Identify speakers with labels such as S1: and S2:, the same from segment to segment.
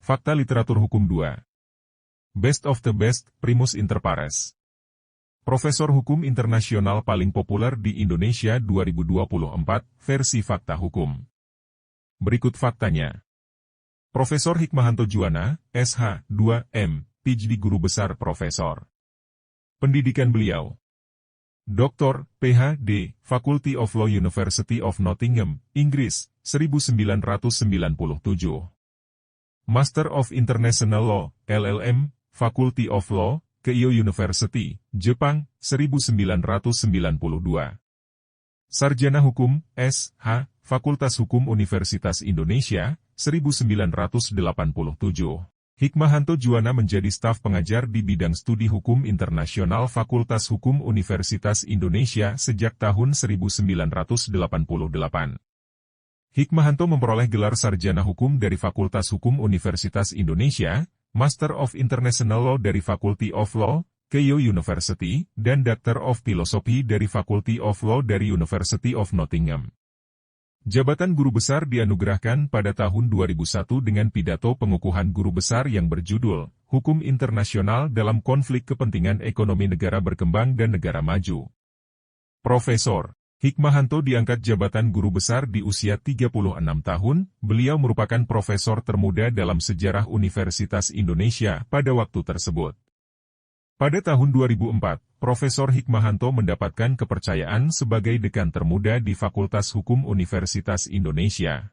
S1: Fakta Literatur Hukum 2. Best of the Best, Primus Inter Pares. Profesor Hukum Internasional paling populer di Indonesia 2024, versi Fakta Hukum. Berikut faktanya. Profesor Hikmahanto Juwana, SH, 2M, PhD Guru Besar Profesor. Pendidikan beliau. Dr. Ph.D., Faculty of Law University of Nottingham, Inggris, 1997. Master of International Law, LLM, Faculty of Law, Keio University, Jepang, 1992. Sarjana Hukum, S.H., Fakultas Hukum Universitas Indonesia, 1987. Hikmahanto Juwana menjadi staf pengajar di bidang studi hukum internasional Fakultas Hukum Universitas Indonesia sejak tahun 1988. Hikmahanto memperoleh gelar sarjana hukum dari Fakultas Hukum Universitas Indonesia, Master of International Law dari Faculty of Law, Keio University, dan Doctor of Philosophy dari Faculty of Law dari University of Nottingham. Jabatan guru besar dianugerahkan pada tahun 2001 dengan pidato pengukuhan guru besar yang berjudul Hukum Internasional dalam Konflik Kepentingan Ekonomi Negara Berkembang dan Negara Maju. Profesor Hikmahanto diangkat jabatan guru besar di usia 36 tahun, beliau merupakan profesor termuda dalam sejarah Universitas Indonesia pada waktu tersebut. Pada tahun 2004, Profesor Hikmahanto mendapatkan kepercayaan sebagai dekan termuda di Fakultas Hukum Universitas Indonesia.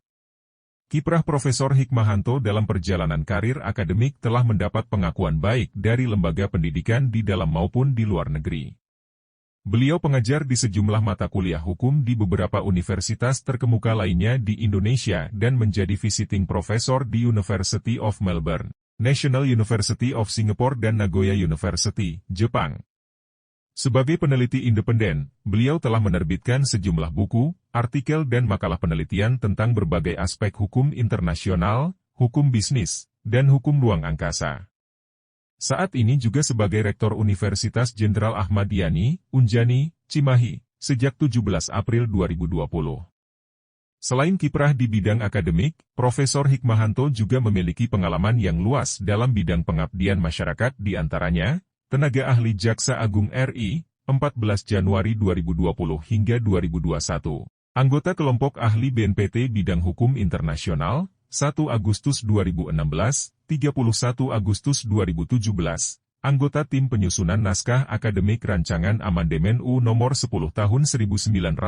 S1: Kiprah Profesor Hikmahanto dalam perjalanan karir akademik telah mendapat pengakuan baik dari lembaga pendidikan di dalam maupun di luar negeri. Beliau pengajar di sejumlah mata kuliah hukum di beberapa universitas terkemuka lainnya di Indonesia dan menjadi visiting professor di University of Melbourne, National University of Singapore dan Nagoya University, Jepang. Sebagai peneliti independen, beliau telah menerbitkan sejumlah buku, artikel dan makalah penelitian tentang berbagai aspek hukum internasional, hukum bisnis, dan hukum ruang angkasa. Saat ini juga sebagai Rektor Universitas Jenderal Ahmad Yani, Unjani, Cimahi, sejak 17 April 2020. Selain kiprah di bidang akademik, Profesor Hikmahanto juga memiliki pengalaman yang luas dalam bidang pengabdian masyarakat di antaranya, tenaga ahli Jaksa Agung RI, 14 Januari 2020 hingga 2021. Anggota kelompok ahli BNPT Bidang Hukum Internasional, 1 Agustus 2016, 31 Agustus 2017. Anggota tim penyusunan naskah akademik rancangan amandemen U nomor 10 tahun 1997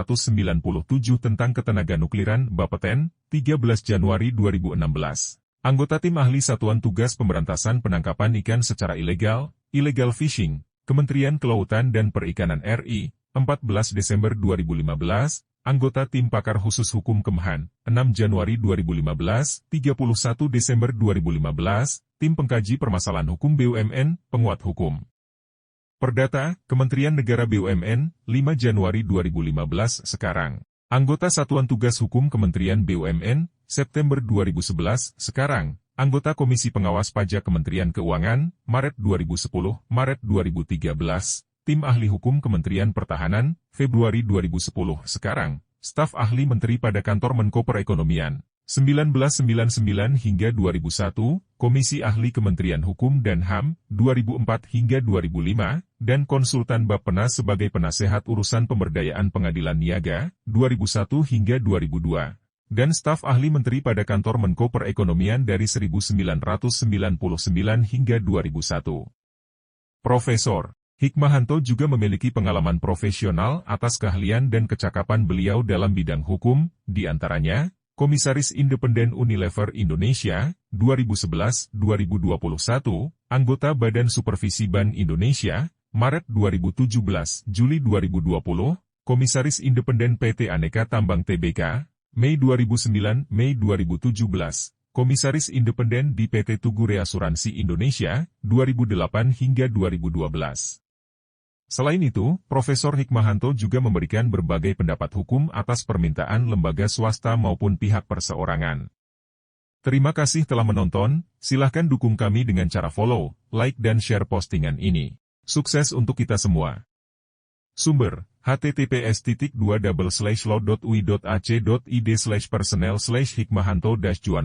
S1: tentang ketenaganukliran Bapeten, 13 Januari 2016. Anggota tim ahli Satuan Tugas Pemberantasan Penangkapan Ikan secara Ilegal, Illegal Fishing, Kementerian Kelautan dan Perikanan RI, 14 Desember 2015, anggota tim pakar khusus hukum Kemhan, 6 Januari 2015, 31 Desember 2015, tim pengkaji permasalahan hukum BUMN, penguat hukum. Perdata, Kementerian Negara BUMN, 5 Januari 2015 sekarang. Anggota Satuan Tugas Hukum Kementerian BUMN, September 2011 sekarang. Anggota Komisi Pengawas Pajak Kementerian Keuangan, Maret 2010, Maret 2013, tim ahli hukum Kementerian Pertahanan, Februari 2010 sekarang, staf ahli menteri pada kantor Menko Perekonomian, 1999 hingga 2001, Komisi Ahli Kementerian Hukum dan HAM, 2004 hingga 2005, dan konsultan Bappenas sebagai penasehat urusan pemberdayaan pengadilan niaga, 2001 hingga 2002. Dan staf ahli menteri pada kantor Menko Perekonomian dari 1999 hingga 2001. Profesor Hikmahanto juga memiliki pengalaman profesional atas keahlian dan kecakapan beliau dalam bidang hukum, di antaranya, Komisaris Independen Unilever Indonesia, 2011-2021, anggota Badan Supervisi Bank Indonesia, Maret 2017, Juli 2020, Komisaris Independen PT Aneka Tambang Tbk, Mei 2009, Mei 2017, Komisaris Independen di PT Tugu Reasuransi Indonesia, 2008 hingga 2012. Selain itu, Profesor Hikmahanto juga memberikan berbagai pendapat hukum atas permintaan lembaga swasta maupun pihak perseorangan. Terima kasih telah menonton, silahkan dukung kami dengan cara follow, like dan share postingan ini. Sukses untuk kita semua. Sumber https://law.ui.ac.id/personnel/hikmahanto-juwana